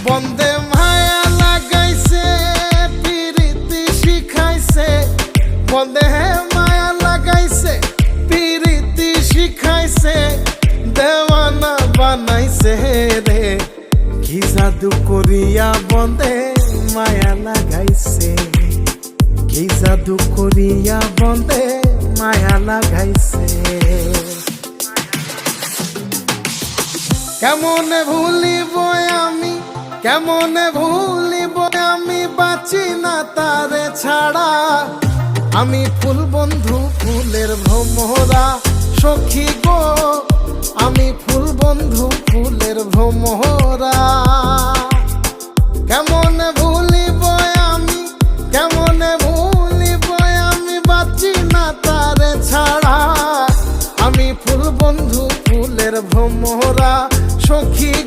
বন্দে মায়া লাগাইছে পিরিতি শিখাইছে, বন্দে মায়া লাগাইছে পিরিতি শিখাইছে, দেওয়ানা বানাইছে রে। কি জাদু করিয়া বন্দে মায়া লাগাইছে, কি জাদু করিয়া বন্দে মায়া লাগাইছে। কেমনে ভুলিব আমি, কেমনে ভুলিব আমি, বাঁচি না তারে ছাড়া। আমি ফুল বন্ধু ফুলের ভ্রমরা সখী গো, আমি ফুল বন্ধু ফুলের ভ্রমরা। কেমনে ভুলিব আমি, কেমনে ভুলিব আমি, বাঁচি না তারে ছাড়া। আমি ফুল বন্ধু ফুলের ভ্রমরা সখী।